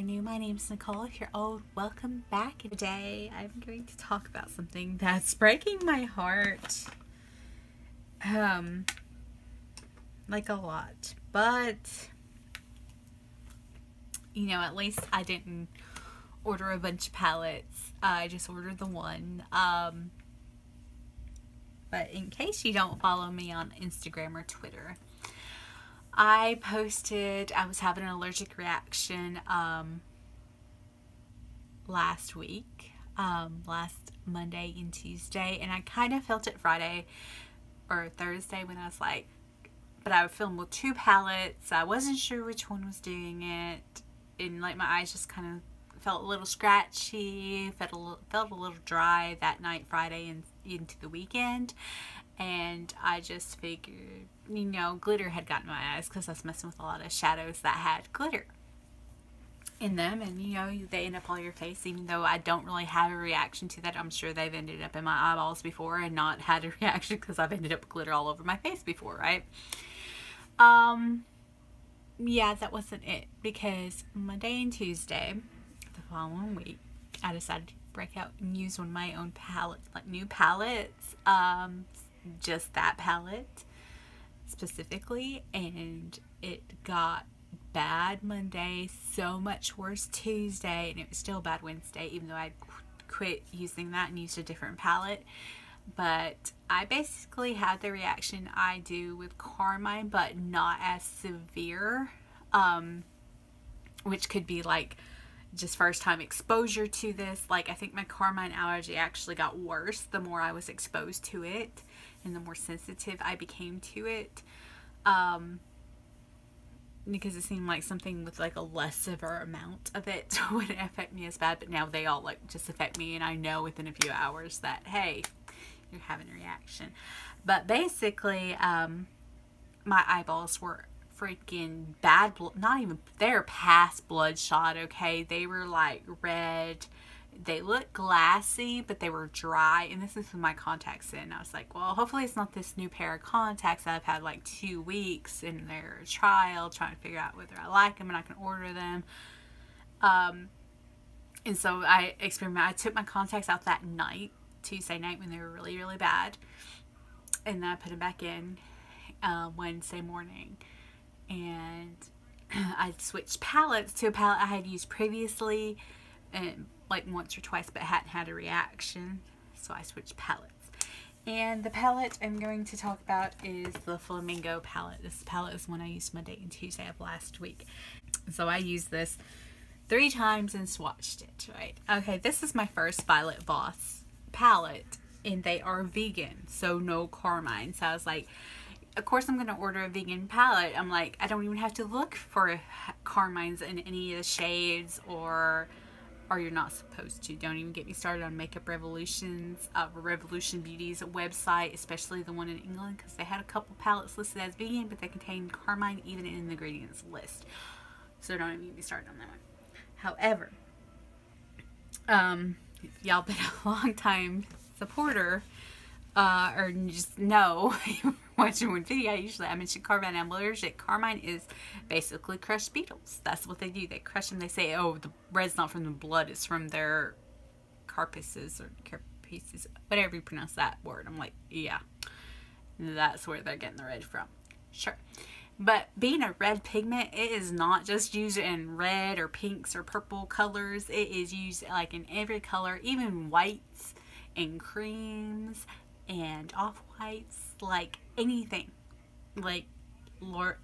new, my name's Nicole. If you're old, welcome back. Today I'm going to talk about something that's breaking my heart. Like a lot. But, you know, at least I didn't order a bunch of palettes. I just ordered the one. But in case you don't follow me on Instagram or Twitter, I posted, I was having an allergic reaction last week, last Monday and Tuesday, and I kind of felt it Friday or Thursday when I was like, but I would film with two palettes. I wasn't sure which one was doing it, and like my eyes just kind of felt a little scratchy, felt a little dry that night, Friday and into the weekend. And I just figured, you know, glitter had gotten my eyes because I was messing with a lot of shadows that had glitter in them. And, you know, they end up all your face. Even though I don't really have a reaction to that, I'm sure they've ended up in my eyeballs before and not had a reaction because I've ended up with glitter all over my face before, right? Yeah, that wasn't it. Because Monday and Tuesday, the following week, I decided to break out and use one of my own palettes, like new palettes. Just that palette specifically, and it got bad Monday, so much worse Tuesday, and it was still bad Wednesday, even though I quit using that and used a different palette. But I basically had the reaction I do with Carmine, but not as severe, which could be like just first time exposure to this. Like, I think my Carmine allergy actually got worse the more I was exposed to it and the more sensitive I became to it, because it seemed like something with like a less severe amount of it wouldn't affect me as bad, but now they all like just affect me, and I know within a few hours that, hey, you're having a reaction. But basically, my eyeballs were freaking bad, not even, they're past bloodshot, okay? They were like red. They looked glassy, but they were dry, and this is with my contacts in. I was like, well, hopefully it's not this new pair of contacts that I've had like 2 weeks in their trial, trying to figure out whether I like them and I can order them. And so I experimented. I took my contacts out that night, Tuesday night, when they were really, really bad, and then I put them back in Wednesday morning. And I switched palettes to a palette I had used previously, and like once or twice, but hadn't had a reaction, so I switched palettes. And the palette I'm going to talk about is the Flamingo palette. This palette is one I used Monday and Tuesday of last week. So I used this 3 times and swatched it, right? Okay, this is my first Violet Voss palette, and they are vegan, so no Carmine. So I was like, of course I'm going to order a vegan palette. I'm like, I don't even have to look for Carmines in any of the shades, or you're not supposed to. Don't even get me started on Makeup Revolution's, Revolution Beauty's website, especially the one in England, because they had a couple palettes listed as vegan, but they contain Carmine even in the ingredients list. So don't even get me started on that one. However, if y'all been a long time supporter, or just know, watching one video, I mentioned Carmine. I'm allergic. Carmine is basically crushed beetles. That's what they do. They crush them. They say, oh, the red's not from the blood, it's from their carapaces or carapaces, whatever you pronounce that word. I'm like, yeah, that's where they're getting the red from. Sure. But being a red pigment, it is not just used in red or pinks or purple colors. It is used like in every color, even whites and creams and off-whites, like anything. Like,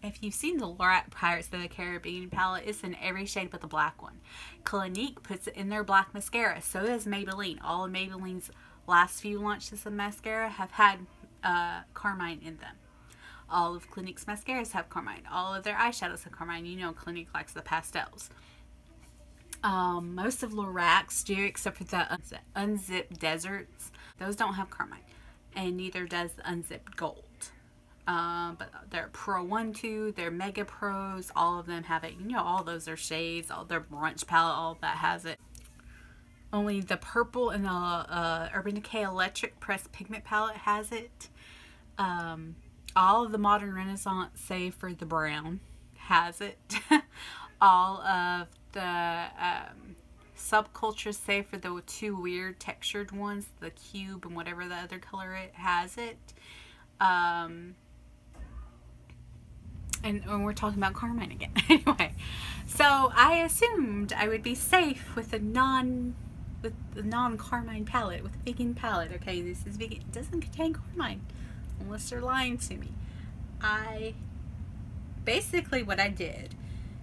if you've seen the Lorac Pirates of the Caribbean palette, it's in every shade but the black one. Clinique puts it in their black mascara. So does Maybelline. All of Maybelline's last few launches of mascara have had Carmine in them. All of Clinique's mascaras have Carmine. All of their eyeshadows have Carmine. You know Clinique likes the pastels. Most of Lorac's do, except for the Unzipped Deserts. Those don't have Carmine. And neither does the Unzipped Gold. But they're Pro 1, 2, they're Mega Pros, all of them have it. You know, all those are shades, all their brunch palette, all of that has it. Only the purple and the Urban Decay Electric Pressed Pigment palette has it. All of the Modern Renaissance, save for the brown, has it. All of the subcultures say for the two weird textured ones, the cube and whatever the other color it has it. And we're talking about carmine again. Anyway, so I assumed I would be safe with a non-carmine palette, with a vegan palette. Okay, this is vegan. It doesn't contain carmine, unless they're lying to me. Basically what I did,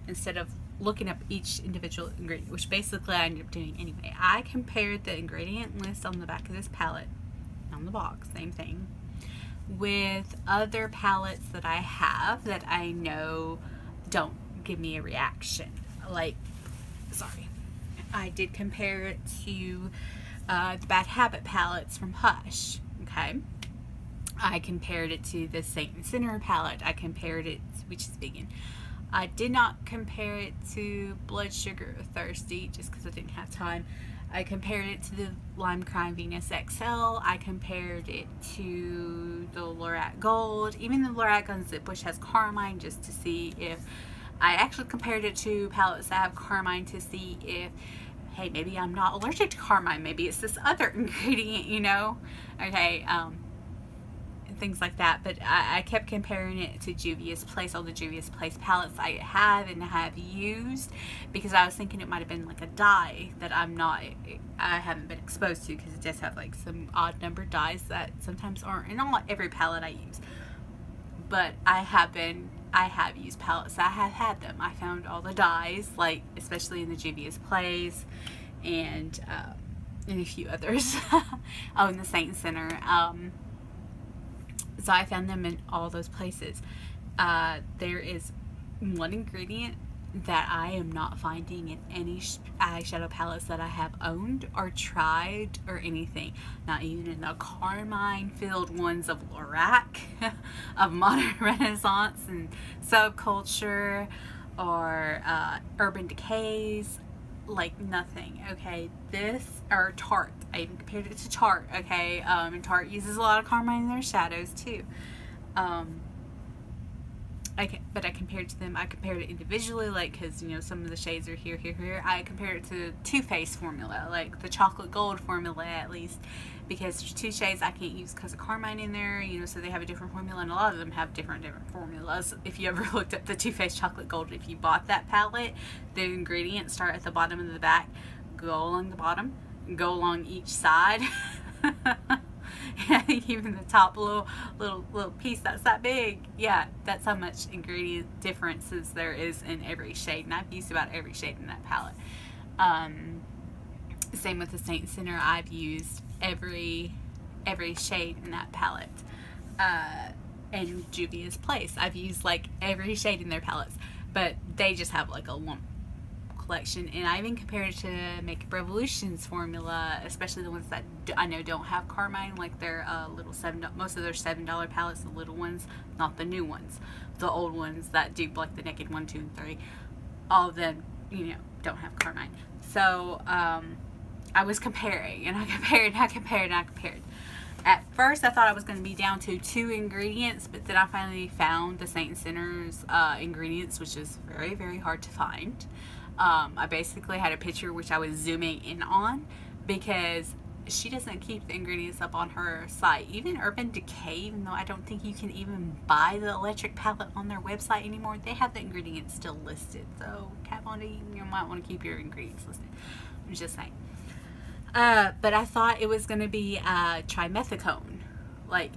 instead of looking up each individual ingredient, which basically I ended up doing anyway, I compared the ingredient list on the back of this palette, on the box, same thing, with other palettes that I have that I know don't give me a reaction. Like, sorry, I did compare it to the Bad Habit palettes from Hush. Okay, I compared it to the Saint and Sinner palette. I compared it, which is vegan. I did not compare it to Blood Sugar or Thirsty just because I didn't have time. I compared it to the Lime Crime Venus XL. I compared it to the Lorat Gold. Even the Lorat Gunzit Bush has carmine, just to see if... I actually compared it to palettes that have carmine to see if, hey, maybe I'm not allergic to carmine. Maybe it's this other ingredient, you know? Okay, things like that. But I kept comparing it to Juvia's Place, all the Juvia's Place palettes I have and have used, because I was thinking it might have been like a dye that I haven't been exposed to, because it does have like some odd numbered dyes that sometimes aren't in not every palette I use. But I have used palettes that have had them. I found all the dyes, like especially in the Juvia's Place and a few others. Oh, in the Saint Center. So I found them in all those places. There is one ingredient that I am not finding in any eyeshadow palettes that I have owned or tried or anything. Not even in the carmine filled ones of Lorac, of Modern Renaissance and Subculture, or Urban Decays. Like nothing. Okay, this, or Tarte. I even compared it to Tarte. Okay, and Tarte uses a lot of carmine in their shadows too. But I compared to them. I compared it individually, like, because you know some of the shades are here, here, here. I compared it to Too Faced formula, like the chocolate gold formula at least, because there's two shades I can't use because of carmine in there. You know, so they have a different formula, and a lot of them have different formulas. If you ever looked up the Too Faced chocolate gold, if you bought that palette, the ingredients start at the bottom and the back, go along the bottom, go along each side. Yeah, even the top little piece that's that big, yeah, that's how much ingredient differences there is in every shade, and I've used about every shade in that palette. Same with the Saint Center. I've used every shade in that palette. And Juvia's Place, I've used like every shade in their palettes, but they just have like a lump collection. And I even compared it to Makeup Revolution's formula, especially the ones that I know don't have carmine, like their little most of their $7 palettes, the little ones, not the new ones, the old ones that do like the Naked 1, 2, and 3. All of them, you know, don't have carmine. So I was comparing, and I compared, and I compared, and I compared. At first, I thought I was going to be down to 2 ingredients, but then I finally found the Saint Center's ingredients, which is very, very hard to find. I basically had a picture which I was zooming in on, because she doesn't keep the ingredients up on her site. Even Urban Decay, even though I don't think you can even buy the electric palette on their website anymore, they have the ingredients still listed. So, Kat Von D, you might want to keep your ingredients listed. I'm just saying. But I thought it was going to be trimethicone, like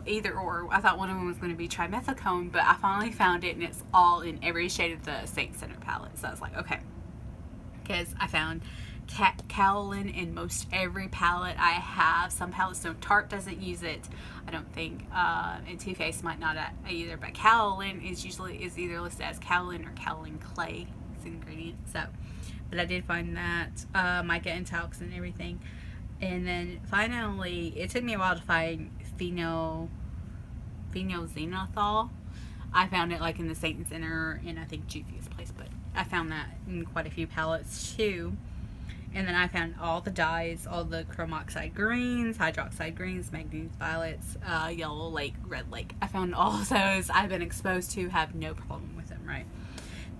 either or. I thought one of them was going to be trimethicone, but I finally found it, and it's all in every shade of the Saint Center palette. So I was like, okay, because I found kaolin in most every palette I have. Some palettes don't. Tarte doesn't use it, I don't think, and Too Faced might not either. But kaolin is either listed as kaolin or kaolin clay. It's an ingredient. So. But I did find that, mica and talcs and everything. And then finally, it took me a while to find phenylxenothol. I found it like in the Saint Center and I think Juvia's Place, but I found that in quite a few palettes too. And then I found all the dyes, all the chrome oxide greens, hydroxide greens, manganese violets, yellow lake, red lake. I found all of those I've been exposed to, have no problem with them, right?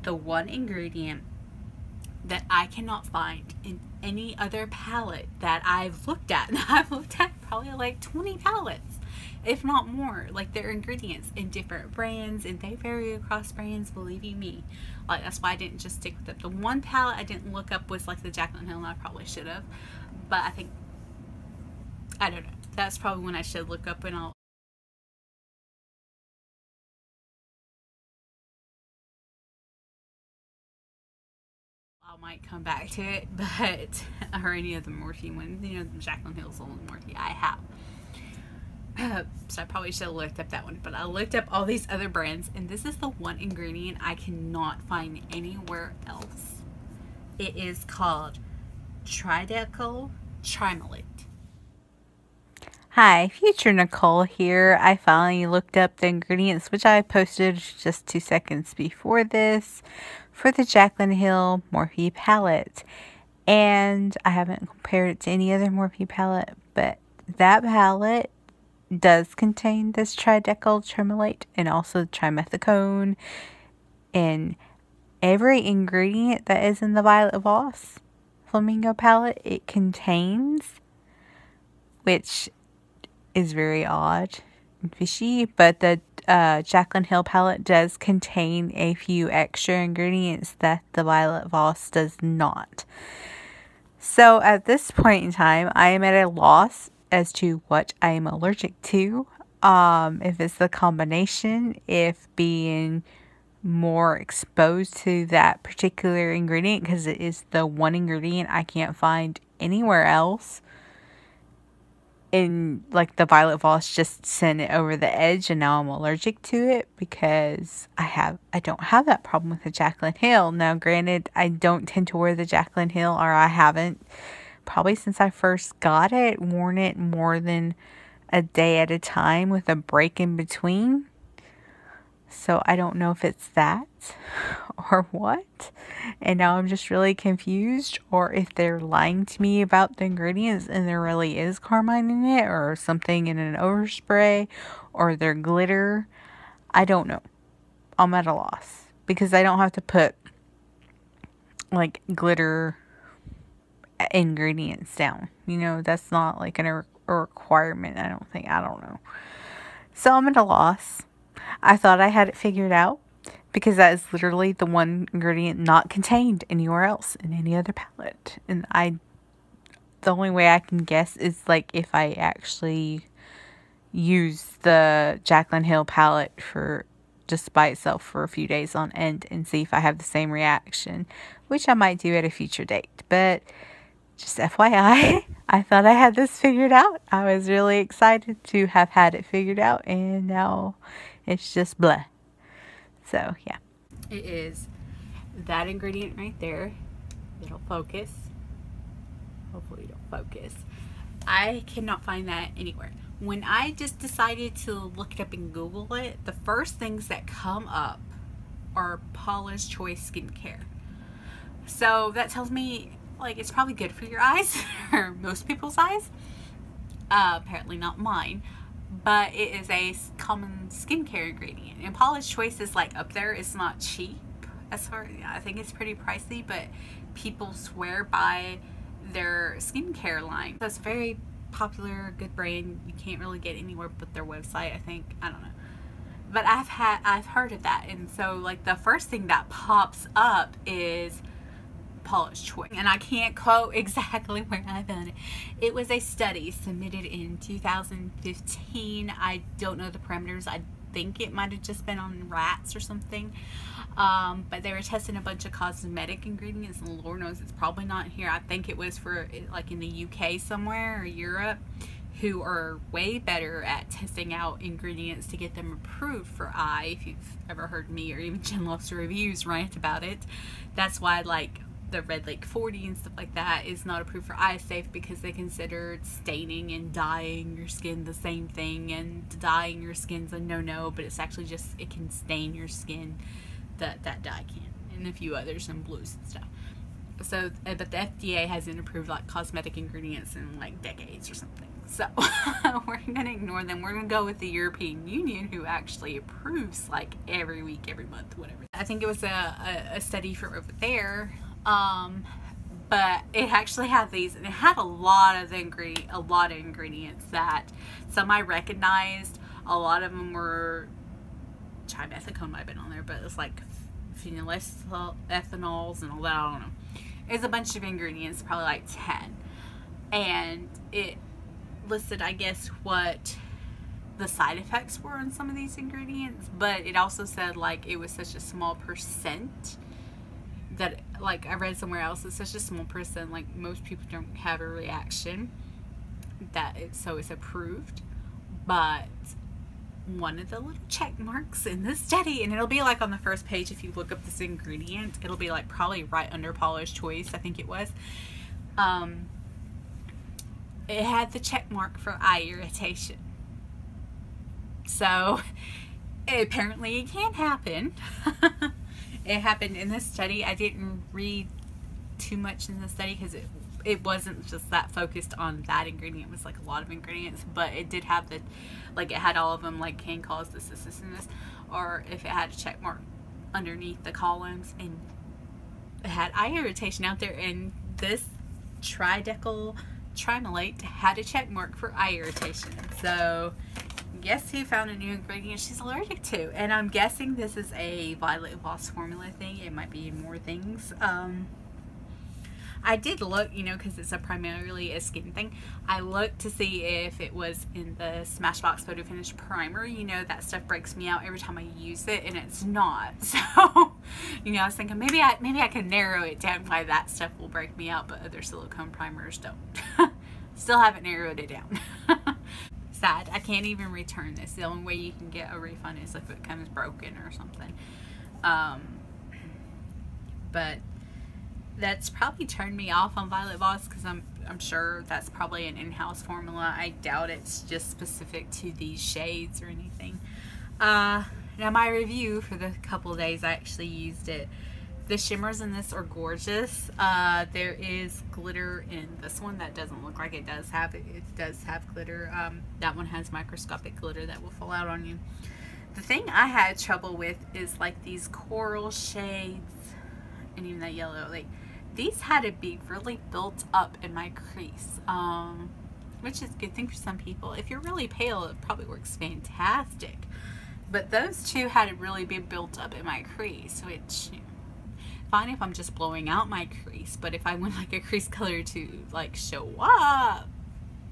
The one ingredient that I cannot find in any other palette that I've looked at. And I've looked at probably like 20 palettes, if not more. Like, their ingredients in different brands, and they vary across brands, believe you me. Like, that's why I didn't just stick with it. The one palette I didn't look up was like the Jaclyn Hill, and I probably should have. But I don't know. That's probably when I should look up, and I might come back to it, but, or any of the Morphe ones, you know, the Jaclyn Hill's the only Morphe I have. So I probably should have looked up that one, but I looked up all these other brands, and this is the one ingredient I cannot find anywhere else. It is called tridecyl trimalate. Hi, Future Nicole here. I finally looked up the ingredients, which I posted just 2 seconds before this, for the Jaclyn Hill Morphe palette. And I haven't compared it to any other Morphe palette, but that palette does contain this tridecyl trimalate and also trimethicone, and every ingredient that is in the Violet Voss Flamingo palette it contains, which is very odd and fishy. But the Jaclyn Hill palette does contain a few extra ingredients that the Violet Voss does not. So at this point in time, I am at a loss as to what I am allergic to. If it's the combination, if being more exposed to that particular ingredient, because it is the one ingredient I can't find anywhere else. And like the Violet Voss just sent it over the edge, and now I'm allergic to it because I don't have that problem with the Jaclyn Hill. Now granted, I don't tend to wear the Jaclyn Hill, or I haven't probably since I first got it, worn it more than a day at a time with a break in between. So I don't know if it's that or what. And now I'm just really confused, or if they're lying to me about the ingredients and there really is carmine in it, or something in an overspray, or their glitter. I don't know. I'm at a loss because I don't have to put like glitter ingredients down. You know, that's not like a requirement, I don't think. I don't know. So I'm at a loss. I thought I had it figured out because that is literally the one ingredient not contained anywhere else in any other palette. And the only way I can guess is like if I actually use the Jaclyn Hill palette for just by itself for a few days on end and see if I have the same reaction, which I might do at a future date. But just FYI, I thought I had this figured out. I was really excited to have had it figured out, and now it's just blah. So, yeah. It is that ingredient right there. It'll focus. Hopefully it'll focus. I cannot find that anywhere. When I just decided to look it up and Google it, the first things that come up are Paula's Choice skincare. So that tells me like it's probably good for your eyes, or most people's eyes. Apparently not mine, but it is a common skincare ingredient. And Paula's Choice is like up there. It's not cheap. As far, I think it's pretty pricey, but people swear by their skincare line. So it's a very popular, good brand. You can't really get anywhere but their website, I think. I don't know. But I've heard of that, and so like the first thing that pops up is Paula's Choice, and I can't quote exactly where I found it. It was a study submitted in 2015. I don't know the parameters. I think it might have just been on rats or something. But they were testing a bunch of cosmetic ingredients, and Lord knows it's probably not here. I think it was for like in the UK somewhere, or Europe, who are way better at testing out ingredients to get them approved for eye. If you've ever heard me or even Jen Loves Reviews rant about it, that's why like the Red Lake 40 and stuff like that is not approved for eye safe, because they consider staining and dyeing your skin the same thing, and dyeing your skin's a no-no, but it's actually just, it can stain your skin, that dye can, and a few others, and blues and stuff. So, but the FDA hasn't approved like cosmetic ingredients in like decades or something. So we're going to ignore them. We're going to go with the European Union, who actually approves like every week, every month, whatever. I think it was a study for over there But it actually had these, and it had a lot of ingredients that some I recognized. A lot of them were trimethicone might have been on there, but it's like phenylethanols and all that. I don't know. It's a bunch of ingredients, probably like 10, and it listed, I guess, what the side effects were on some of these ingredients, but it also said like it was such a small percent that, like I read somewhere else, it's such a small percent, like most people don't have a reaction, that so it's approved. But one of the little check marks in this study, and it'll be like on the first page if you look up this ingredient, it'll be like probably right under Paula's Choice, I think it was. It had the check mark for eye irritation. So apparently it can happen. It happened in this study. I didn't read too much in the study because it wasn't just that focused on that ingredient. It was like a lot of ingredients, but it did have the, like it had all of them, like can cause this, and this, or if it had a check mark underneath the columns, and it had eye irritation out there, and this tridecyl trimolate had a check mark for eye irritation. So yes, he found a new ingredient she's allergic to, and I'm guessing this is a Violet Voss formula thing. It might be more things. I did look, you know, because it's primarily a skin thing. I looked to see if it was in the Smashbox Photo Finish Primer. You know, that stuff breaks me out every time I use it, and it's not. So, you know, I was thinking maybe I can narrow it down why that stuff will break me out, but other silicone primers don't. Still haven't narrowed it down. Sad. I can't even return this. The only way you can get a refund is if it comes broken or something. But that's probably turned me off on Violet Voss, because I'm sure that's probably an in-house formula. I doubt it's just specific to these shades or anything. Now my review for the couple of days I actually used it. The shimmers in this are gorgeous. There is glitter in this one that doesn't look like it does have it. It does have glitter. That one has microscopic glitter that will fall out on you. The thing I had trouble with is like these coral shades and even that yellow. Like these had to be really built up in my crease, which is a good thing for some people. If you're really pale, it probably works fantastic. But those two had to really be built up in my crease, which, you know, fine if I'm just blowing out my crease, but if I want like a crease color to like show up,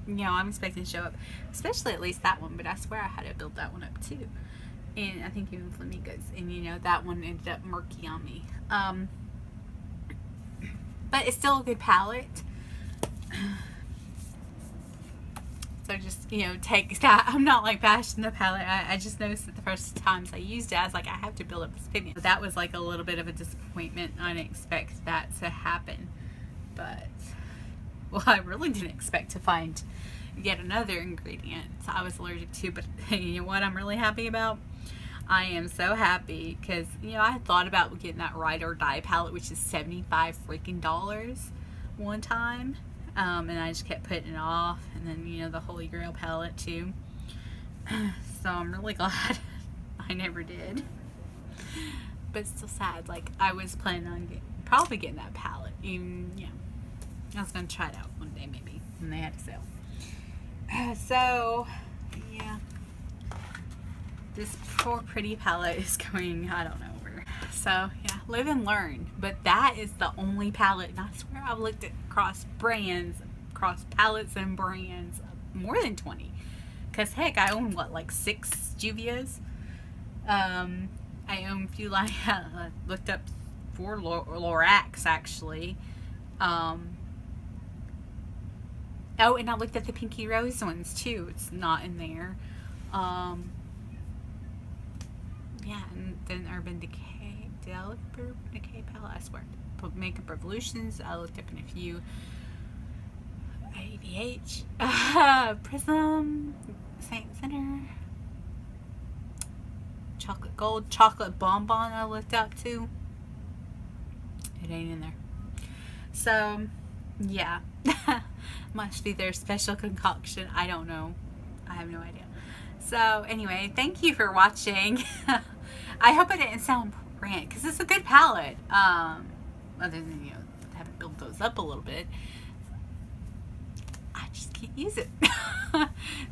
you know, I'm expecting to show up, especially at least that one. But I swear I had to build that one up too, and I think even Flamingo's, and you know, that one ended up murky on me. But it's still a good palette. So just, you know, take that. I'm not like bashing the palette. I just noticed that the first times I used it, I was like, I have to build up this pigment. So that was like a little bit of a disappointment. I didn't expect that to happen. But, well, I really didn't expect to find yet another ingredient I was allergic to. But you know what I'm really happy about? I am so happy because, you know, I had thought about getting that Ride or Die palette, which is $75 freaking one time. And I just kept putting it off. And then, you know, the Holy Grail palette too. So I'm really glad I never did. But it's still sad. Like, I was planning on probably getting that palette. Even, you know, I was going to try it out one day maybe when they had a sale. So, yeah. This poor pretty palette is going, I don't know where. So, yeah, live and learn. But that is the only palette, and I swear I've looked at across brands, across palettes and brands, more than 20. Because, heck, I own, what, like 6 Juvias? I own a few, like, looked up 4 Lorax, actually. Oh, and I looked at the Pinky Rose ones, too. It's not in there. Yeah, and then Urban Decay. Did I look up Urban Decay palette? I swear. Makeup Revolutions. I looked up in a few. ADH. Prism. Saint Center. Chocolate Gold. Chocolate Bonbon I looked up too. It ain't in there. So, yeah. Must be their special concoction. I don't know. I have no idea. So, anyway, thank you for watching. I hope I didn't sound rant, because it's a good palette. other than, you know, having built those up a little bit, I just can't use it. So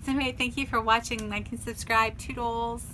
anyway, thank you for watching. Like and subscribe. Toodles.